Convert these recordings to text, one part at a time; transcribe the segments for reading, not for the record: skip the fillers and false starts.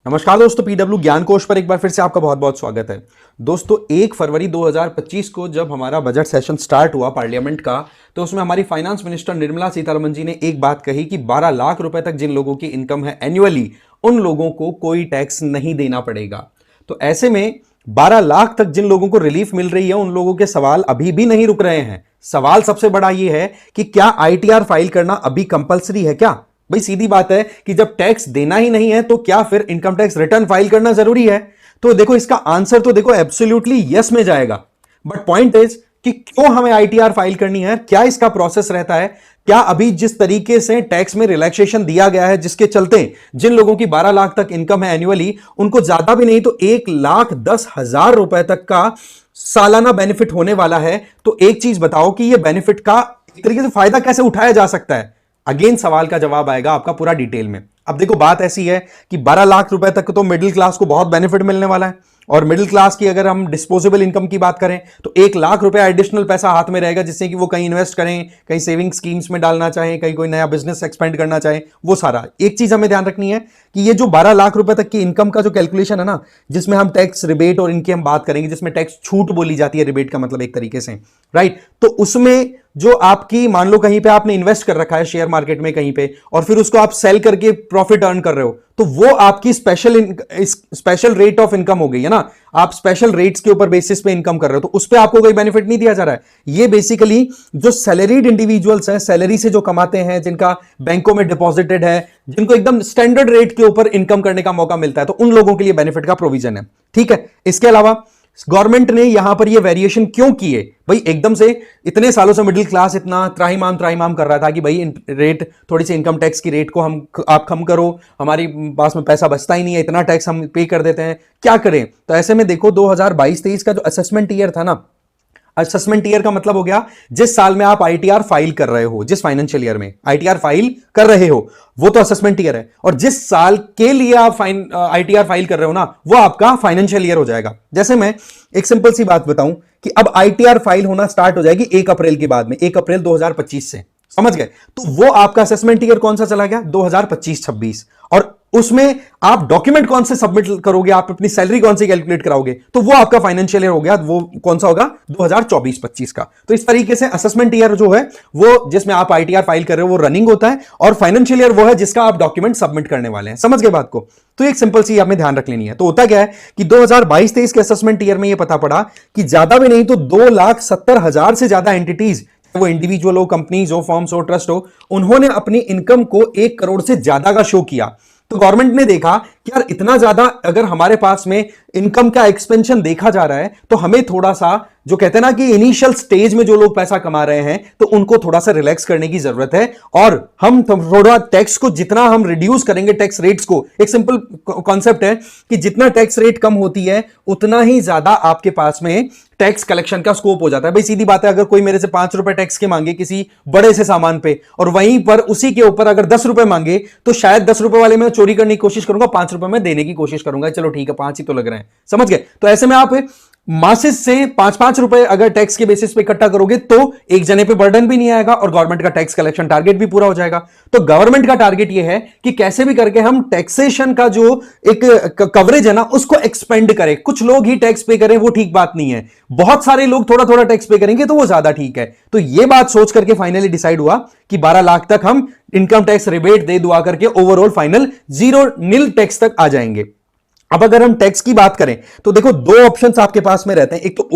नमस्कार दोस्तों, पीडब्ल्यू ज्ञान कोश पर एक बार फिर से आपका बहुत बहुत स्वागत है। दोस्तों 1 फरवरी 2025 को जब हमारा बजट सेशन स्टार्ट हुआ पार्लियामेंट का, तो उसमें हमारी फाइनेंस मिनिस्टर निर्मला सीतारमण जी ने एक बात कही कि 12 लाख रुपए तक जिन लोगों की इनकम है एनुअली, उन लोगों को कोई टैक्स नहीं देना पड़ेगा। तो ऐसे में 12 लाख तक जिन लोगों को रिलीफ मिल रही है, उन लोगों के सवाल अभी भी नहीं रुक रहे हैं। सवाल सबसे बड़ा यह है कि क्या आईटीआर फाइल करना अभी कंपलसरी है क्या? भाई सीधी बात है कि जब टैक्स देना ही नहीं है तो क्या फिर इनकम टैक्स रिटर्न फाइल करना जरूरी है? तो देखो इसका आंसर तो देखो एब्सोल्युटली यस में जाएगा। बट पॉइंट इज कि क्यों हमें आईटीआर फाइल करनी है, क्या इसका प्रोसेस रहता है, क्या अभी जिस तरीके से टैक्स में रिलैक्सेशन दिया गया है जिसके चलते जिन लोगों की 12 लाख तक इनकम है एनुअली, उनको ज्यादा भी नहीं तो 1,10,000 रुपए तक का सालाना बेनिफिट होने वाला है। तो एक चीज बताओ कि यह बेनिफिट का एक तरीके से फायदा कैसे उठाया जा सकता है? अगेन सवाल का जवाब आएगा आपका पूरा डिटेल में। अब देखो बात ऐसी है कि 12 लाख रुपए तक तो मिडिल क्लास को बहुत बेनिफिट मिलने वाला है, और मिडिल क्लास की अगर हम डिस्पोजेबल इनकम की बात करें तो 1 लाख रुपए एडिशनल पैसा हाथ में रहेगा, जिससे कि वो कहीं इन्वेस्ट करें, कहीं सेविंग स्कीम्स में डालना चाहें, कहीं कोई नया बिजनेस एक्सपेंड करना चाहे, वो सारा। एक चीज हमें ध्यान रखनी है कि ये जो 12 लाख रुपए तक की इनकम का जो कैलकुलेशन है ना, जिसमें हम टैक्स रिबेट और इनकी हम बात करेंगे, जिसमें टैक्स छूट बोली जाती है, रिबेट का मतलब एक तरीके से, राइट? तो उसमें जो आपकी मान लो कहीं पे आपने इन्वेस्ट कर रखा है शेयर मार्केट में कहीं पे, और फिर उसको आप सेल करके प्रॉफिट अर्न कर रहे हो, तो वो आपकी स्पेशल रेट ऑफ इनकम हो गई है ना। आप स्पेशल रेट्स के ऊपर बेसिस पे इनकम कर रहे हो, तो उस पे आपको कोई बेनिफिट नहीं दिया जा रहा है। ये बेसिकली जो सैलरीड इंडिविजुअल्स हैं, सैलरी से जो कमाते हैं, जिनका बैंकों में डिपॉजिटेड है, जिनको एकदम स्टैंडर्ड रेट के ऊपर इनकम करने का मौका मिलता है, तो उन लोगों के लिए बेनिफिट का प्रोविजन है। ठीक है, इसके अलावा गवर्नमेंट ने यहां पर ये वेरिएशन क्यों किए? भाई एकदम से इतने सालों से मिडिल क्लास इतना त्राहिमाम त्राहिमाम कर रहा था कि भाई रेट, थोड़ी सी इनकम टैक्स की रेट को आप कम करो, हमारी पास में पैसा बचता ही नहीं है, इतना टैक्स हम पे कर देते हैं, क्या करें? तो ऐसे में देखो 2022-23 का जो असेसमेंट ईयर था ना, असेसमेंट ईयर का मतलब हो गया जिस साल में आप आईटीआर फाइल कर रहे हो, जिस फाइनेंशियल ईयर में आईटीआर फाइल कर रहे हो, वो तो असेसमेंट ईयर है। और जिस साल के लिए आप आईटीआर फाइल कर रहे हो ना, वो आपका फाइनेंशियल ईयर हो जाएगा। जैसे मैं एक सिंपल सी बात बताऊं कि अब आईटीआर फाइल होना स्टार्ट हो जाएगी 1 अप्रैल के बाद में, 1 अप्रैल 2025 से, समझ गए? तो वो आपका असेसमेंट ईयर कौन सा चला गया? 2025-26। और उसमें आप डॉक्यूमेंट कौन से सबमिट करोगे, आप अपनी सैलरी कौन सी कैलकुलेट कराओगे, तो वो आपका फाइनेंशियल ईयर हो गया। वो कौन सा होगा? 2024-25 का। तो इस तरीके से असेसमेंट ईयर जो है वो, जिसमें आप आईटीआर फाइल कर रहे हो, वो रनिंग होता है, और फाइनेंशियल ईयर वो है जिसका आप डॉक्यूमेंट सबमिट करने वाले हैं। समझ गए बात को? तो एक सिंपल सी आपने ध्यान रख लेनी है। तो होता क्या है कि 2022-23 के असेसमेंट ईयर में यह पता पड़ा कि ज्यादा भी नहीं तो 2,70,000 से ज्यादा एंटिटीज, वो इंडिविजुअल हो, कंपनीज हो, फर्म्स हो, ट्रस्ट हो, उन्होंने अपनी इनकम को 1 करोड़ से ज्यादा का शो किया। तो गवर्नमेंट ने देखा कि यार इतना ज्यादा अगर हमारे पास में इनकम का एक्सपेंशन देखा जा रहा है, तो हमें थोड़ा सा, जो कहते हैं ना कि इनिशियल स्टेज में जो लोग पैसा कमा रहे हैं, तो उनको थोड़ा सा रिलैक्स करने की जरूरत है। और हम थोड़ा टैक्स को जितना हम रिड्यूस करेंगे, टैक्स रेट्स को, एक सिंपल कॉन्सेप्ट है कि जितना टैक्स रेट कम होती है उतना ही ज्यादा आपके पास में टैक्स कलेक्शन का स्कोप हो जाता है। भाई सीधी बात है, अगर कोई मेरे से 5 रुपए टैक्स के मांगे किसी बड़े से सामान पे, और वहीं पर उसी के ऊपर अगर 10 रुपए मांगे, तो शायद 10 रुपए वाले में चोरी करने की कोशिश करूंगा, 5 रुपए में देने की कोशिश करूंगा, चलो ठीक है 5 ही तो लग रहे हैं, समझ गए? तो ऐसे में आप मासिस से 5-5 रुपए अगर टैक्स के बेसिस पे इकट्ठा करोगे, तो एक जने पे बर्डन भी नहीं आएगा और गवर्नमेंट का टैक्स कलेक्शन टारगेट भी पूरा हो जाएगा। तो गवर्नमेंट का टारगेट यह है कि कैसे भी करके हम टैक्सेशन का जो एक कवरेज है ना, उसको एक्सपेंड करें। कुछ लोग ही टैक्स पे करें, वो ठीक बात नहीं है। बहुत सारे लोग थोड़ा थोड़ा टैक्स पे करेंगे तो वो ज्यादा ठीक है। तो यह बात सोच करके फाइनली डिसाइड हुआ कि 12 लाख तक हम इनकम टैक्स रिबेट दे दुआ करके ओवरऑल फाइनल 0 टैक्स तक आ जाएंगे। अब अगर हम टैक्स की बात करें तो देखो 2 ऑप्शंस आपके पास में रहते हैं, एक तो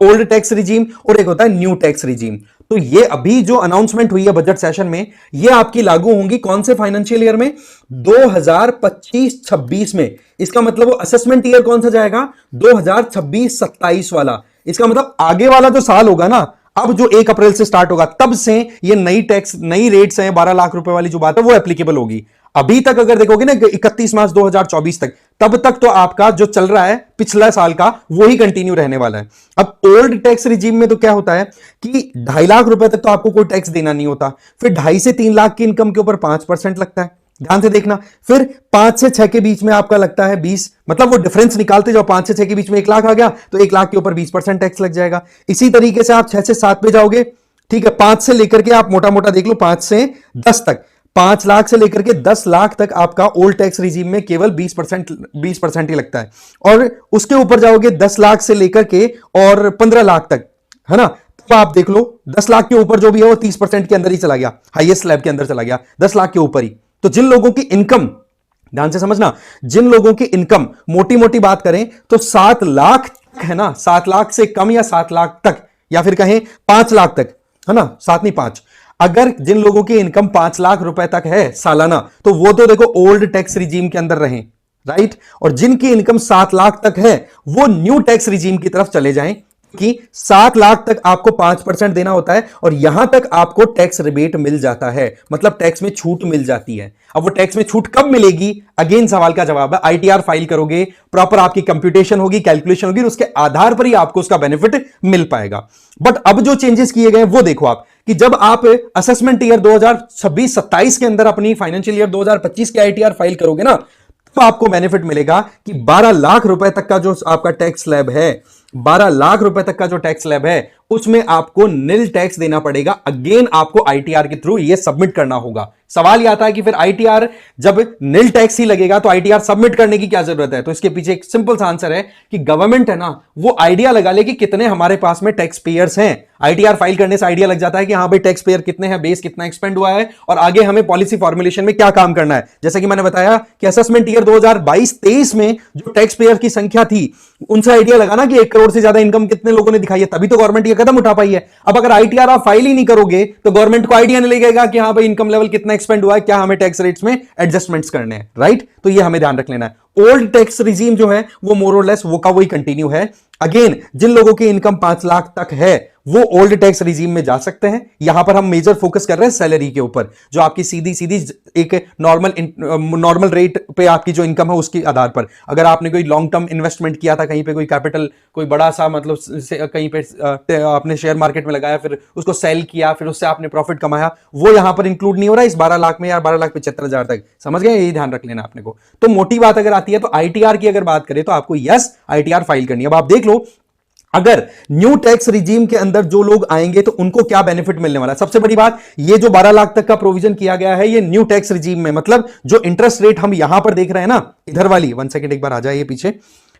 ओल्ड टैक्स रिजीम और एक होता है न्यू टैक्स रिजीम। तो ये अभी जो अनाउंसमेंट हुई है बजट सेशन में, ये आपकी लागू होंगी कौन से फाइनेंशियल ईयर में? 2025-26 में। इसका मतलब वो असेसमेंट ईयर कौन सा जाएगा? 2026-27 वाला। इसका मतलब आगे वाला जो साल होगा ना, अब जो 1 अप्रैल से स्टार्ट होगा, तब से ये नई रेट्स हैं 12 लाख रुपए वाली जो बात है, वो एप्लीकेबल होगी। अभी तक अगर देखोगे ना 31 मार्च 2024 तक, तब तक तो आपका जो चल रहा है पिछला साल का, वो ही कंटिन्यू रहने वाला है। अब ओल्ड टैक्स रिजीम में तो क्या होता है कि 2.5 लाख रुपए तक तो आपको कोई टैक्स देना नहीं होता, फिर 2.5 से 3 लाख की इनकम के ऊपर 5% लगता है, ध्यान से देखना। फिर 5 से 6 के बीच में आपका लगता है 20, मतलब वो डिफरेंस निकालते जाओ, 5 से 6 के बीच में 1 लाख आ गया तो 1 लाख के ऊपर 20% टैक्स लग जाएगा। इसी तरीके से आप 6 से 7 पे जाओगे, ठीक है, 5 से लेकर के आप मोटा मोटा देख लो 5 से 10 तक, 5 लाख से लेकर के 10 लाख तक आपका ओल्ड टैक्स रिजीम में केवल 20% ही लगता है, और उसके ऊपर जाओगे 10 लाख से लेकर के और 15 लाख तक, है ना। तो आप देख लो 10 लाख के ऊपर जो भी है वो 30% के अंदर ही चला गया, हाईएस्ट स्लैब के अंदर चला गया, 10 लाख के ऊपर ही। तो जिन लोगों की इनकम, ध्यान से समझना, जिन लोगों की इनकम मोटी मोटी बात करें तो 7 लाख है ना, 7 लाख से कम या 7 लाख तक, या फिर कहें 5 लाख तक, है ना, 7 नहीं 5, अगर जिन लोगों की इनकम 5 लाख रुपए तक है सालाना, तो वो तो देखो ओल्ड टैक्स रिजीम के अंदर रहें, राइट। और जिनकी इनकम 7 लाख तक है वो न्यू टैक्स रिजीम की तरफ चले जाएं, कि 7 लाख तक आपको 5% देना होता है और यहां तक आपको टैक्स रिबेट मिल जाता है, मतलब टैक्स में छूट मिल जाती है। अब वो टैक्स में छूट कब मिलेगी, अगेन सवाल का जवाब है आईटीआर फाइल करोगे, प्रॉपर आपकी कंप्यूटेशन होगी, कैलकुलेशन होगी, उसके आधार पर ही आपको उसका बेनिफिट मिल पाएगा। बट अब जो चेंजेस किए गए वो देखो आप, कि जब आप असेसमेंट ईयर 2026-27 के अंदर अपनी फाइनेंशियल ईयर 2025 के आईटीआर फाइल करोगे ना, तो आपको बेनिफिट मिलेगा कि 12 लाख रुपए तक का जो आपका टैक्स स्लैब है, 12 लाख रुपए तक का जो टैक्स स्लैब है, उसमें आपको निल टैक्स देना पड़ेगा। अगेन आपको आईटीआर के थ्रू ये सबमिट करना होगा। सवाल यह आता है कि फिर आईटीआर जब निल टैक्स ही लगेगा तो आईटीआर सबमिट करने की क्या जरूरत है। तो इसके पीछे एक सिंपल सा आंसर है कि गवर्नमेंट है ना, वो आइडिया लगा ले कि कितने हमारे पास में टैक्स पेयर्स हैं। आईटीआर फाइल करने से आइडिया लग जाता है कि हाँ भाई टैक्स पेयर कितने हैं, बेस कितना एक्सपेंड हुआ है, और आगे हमें पॉलिसी फॉर्मुलेशन में क्या काम करना है। जैसे कि मैंने बताया कि असेसमेंट ईयर 2022-23 में जो टैक्स पेयर की संख्या थी, उनसे आइडिया लगाना कि 1 करोड़ से ज्यादा इनकम कितने लोगों ने दिखाई है, तभी तो गवर्नमेंट ये कदम उठा पाई है। अब अगर आईटीआर आप फाइल ही नहीं करोगे तो गवर्नमेंट को आइडिया नहीं लगेगा कि हाँ भाई इनकम लेवल कितना एक्सपेंड हुआ है, क्या हमें टैक्स रेट्स में एडजस्टमेंट्स करने हैं, राइट। तो ये हमें ध्यान रख लेना है। ओल्ड टैक्स रिजीम जो है वो मोर और लेस वो का वही कंटिन्यू है। अगेन जिन लोगों की इनकम 5 लाख तक है वो ओल्ड टैक्स रिजीम में जा सकते हैं। यहां पर हम मेजर फोकस कर रहे हैं सैलरी के ऊपर, जो आपकी सीधी सीधी एक नॉर्मल रेट पे आपकी जो इनकम है उसके आधार पर। अगर आपने कोई लॉन्ग टर्म इन्वेस्टमेंट किया था कहीं पे, कोई कैपिटल, कोई बड़ा सा मतलब कहीं पे आपने शेयर मार्केट में लगाया, फिर उसको सेल किया, फिर उससे आपने प्रॉफिट कमाया, वो यहां पर इंक्लूड नहीं हो रहा इस 12 लाख में या 12,75,000 तक। समझ गए, यही ध्यान रख लेना आपने को। तो मोटी बात अगर आती है तो आईटीआर की अगर बात करें तो आपको यस आईटीआर फाइल करनी है। अब आप देख लो अगर न्यू टैक्स रिजीम के अंदर जो लोग आएंगे तो उनको क्या बेनिफिट मिलने वाला है। सबसे बड़ी बात, ये जो 12 लाख तक का प्रोविजन किया गया है ये न्यू टैक्स रिजीम में, मतलब जो इंटरेस्ट रेट हम यहां पर देख रहे हैं ना, इधर वाली, 1 सेकंड एक बार आ जाए ये पीछे,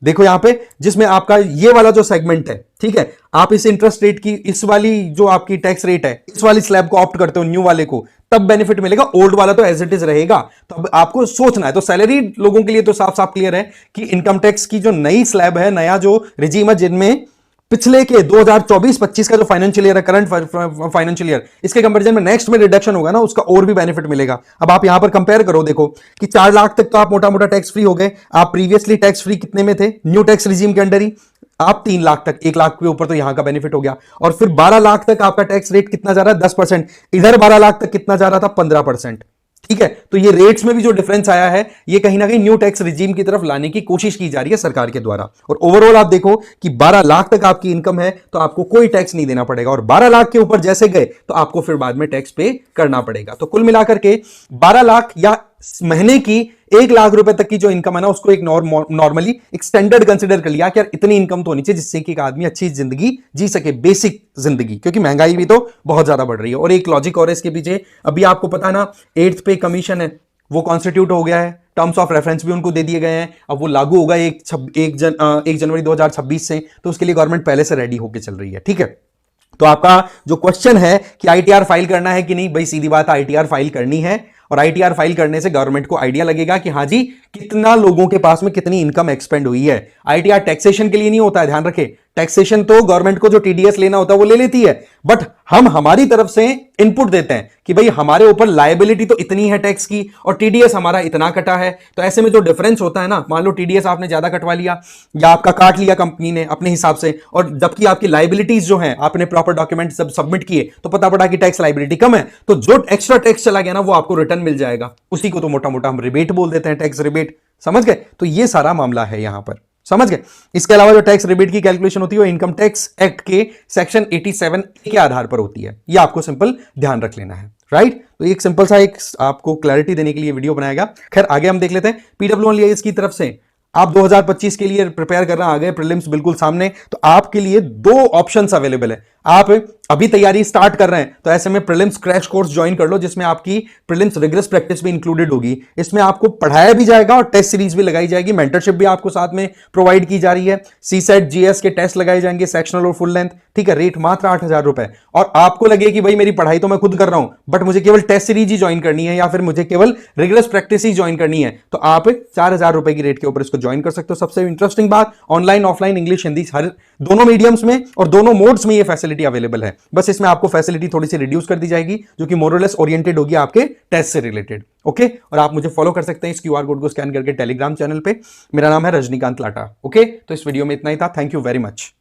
देखो यहां पे जिसमें आपका ये वाला जो सेगमेंट है, ठीक है, आप इस इंटरेस्ट रेट की, इस वाली जो आपकी टैक्स रेट है, इस वाली स्लैब को ऑप्ट करते हो, न्यू वाले को, तब बेनिफिट मिलेगा। ओल्ड वाला तो एज इट इज रहेगा। तो अब आपको सोचना है। तो सैलरी लोगों के लिए तो साफ साफ क्लियर है कि इनकम टैक्स की जो नई स्लैब है, नया जो रिजीम है, जिनमें पिछले के 2024-25 का जो फाइनेंशियल ईयर है, करंट फाइनेंशियल ईयर, इसके कंपैरिजन में नेक्स्ट में रिडक्शन होगा ना, उसका और भी बेनिफिट मिलेगा। अब आप यहां पर कंपेयर करो, देखो कि 4 लाख तक तो आप मोटा मोटा टैक्स फ्री हो गए। आप प्रीवियसली टैक्स फ्री कितने में थे न्यू टैक्स रिजीम के अंडर ही, आप 3 लाख तक, 1 लाख के ऊपर तो यहां का बेनिफिट हो गया। और फिर 12 लाख तक आपका टैक्स रेट कितना जा रहा है, 10%। इधर 12 लाख तक कितना जा रहा था, 15%। ठीक है, तो ये रेट्स में भी जो डिफरेंस आया है, ये कहीं ना कहीं न्यू टैक्स रिजीम की तरफ लाने की कोशिश की जा रही है सरकार के द्वारा। और ओवरऑल आप देखो कि 12 लाख तक आपकी इनकम है तो आपको कोई टैक्स नहीं देना पड़ेगा, और 12 लाख के ऊपर जैसे गए तो आपको फिर बाद में टैक्स पे करना पड़ेगा। तो कुल मिलाकर के 12 लाख या महीने की 1 लाख रुपए तक की जो इनकम है ना, उसको एक नॉर्मली एक स्टैंडर्ड कंसिडर कर लिया कि यार इतनी इनकम तो होनी चाहिए जिससे कि एक आदमी अच्छी जिंदगी जी सके, बेसिक जिंदगी, क्योंकि महंगाई भी तो बहुत ज्यादा बढ़ रही है। और एक लॉजिक और है इसके पीछे, अभी आपको पता है ना 8th पे कमीशन है, वो कॉन्स्टिट्यूट हो गया है, टर्म्स ऑफ रेफरेंस भी उनको दे दिए गए हैं। अब वो लागू होगा 1 जनवरी 2026 से, तो उसके लिए गवर्नमेंट पहले से रेडी होकर चल रही है। ठीक है, तो आपका जो क्वेश्चन है कि आईटीआर फाइल करना है कि नहीं, भाई सीधी बात, आईटीआर फाइल करनी है। और आईटीआर फाइल करने से गवर्नमेंट को आइडिया लगेगा कि हाँ जी कितना लोगों के पास में कितनी इनकम एक्सपेंड हुई है। आईटीआर टैक्सेशन के लिए नहीं होता है, ध्यान रखें। टैक्सेशन तो गवर्नमेंट को जो टीडीएस लेना होता है वो ले लेती है, बट हम हमारी तरफ से इनपुट देते हैं कि भाई हमारे ऊपर लायबिलिटी तो इतनी है टैक्स की और टीडीएस हमारा इतना कटा है। तो ऐसे में जो डिफरेंस होता है ना, मान लो टीडीएस आपने ज्यादा कटवा लिया या आपका काट लिया कंपनी ने अपने हिसाब से, और जबकि आपकी लायबिलिटीज जो है आपने प्रॉपर डॉक्यूमेंट सब सबमिट किए तो पता पड़ा कि टैक्स लायबिलिटी कम है, तो जो एक्स्ट्रा टैक्स चला गया ना वो आपको रिटर्न मिल जाएगा। उसी को तो मोटा मोटा हम रिबेट बोल देते हैं, टैक्स रिबेट। समझ गए? तो ये सारा मामला है यहां पर, समझ गए? इसके अलावा जो टैक्स रिबेट की कैलकुलेशन होती है वो इनकम टैक्स एक्ट के सेक्शन 87 के आधार पर होती है। ये आपको सिंपल ध्यान रख लेना है, राइट? तो एक सिंपल सा एक आपको क्लैरिटी देने के लिए वीडियो बनाया गया। खैर आगे हम देख लेते हैं। PWIS की तरफ से आप 2025 के लिए प्रिपेयर कर रहे हैं, आगे प्रीलिम्स बिल्कुल सामने, तो आपके लिए 2 ऑप्शंस अवेलेबल है। आप अभी तैयारी स्टार्ट कर रहे हैं तो ऐसे में प्रीलिम्स क्रैश कोर्स ज्वाइन कर लो, जिसमें आपकी प्रीलिम्स रिगरस प्रैक्टिस भी इंक्लूडेड होगी। इसमें आपको पढ़ाया भी जाएगा और टेस्ट सीरीज भी लगाई जाएगी, मेंटरशिप भी आपको साथ में प्रोवाइड की जा रही है, सीसेट जीएस के टेस्ट लगाए जाएंगे, सेक्शनल और फुल लेंथ। ठीक है, रेट मात्र 8,000 रुपए। और आपको लगे कि भाई मेरी पढ़ाई तो मैं खुद कर रहा हूं, बट मुझे केवल टेस्ट सीरीज ही ज्वाइन करनी है या फिर मुझे केवल रिगरस प्रैक्टिस ही ज्वाइन करनी है, तो आप 4,000 रुपए की रेट के ऊपर इसको ज्वाइन कर सकते हो। सबसे इंटरेस्टिंग बात, ऑनलाइन ऑफलाइन इंग्लिश हिंदी हर दोनों मीडियम्स में और दोनों मोड्स में ये फैसिलिटी अवेलेबल है। बस इसमें आपको फैसिलिटी थोड़ी सी रिड्यूस कर दी जाएगी, जो कि मोरलेस ओरिएंटेड होगी आपके टेस्ट से रिलेटेड। ओके, और आप मुझे फॉलो कर सकते हैं इस क्यूआर कोड को स्कैन करके टेलीग्राम चैनल पे। मेरा नाम है रजनीकांत लाटा। ओके, तो इस वीडियो में इतना ही था। Thank you very much.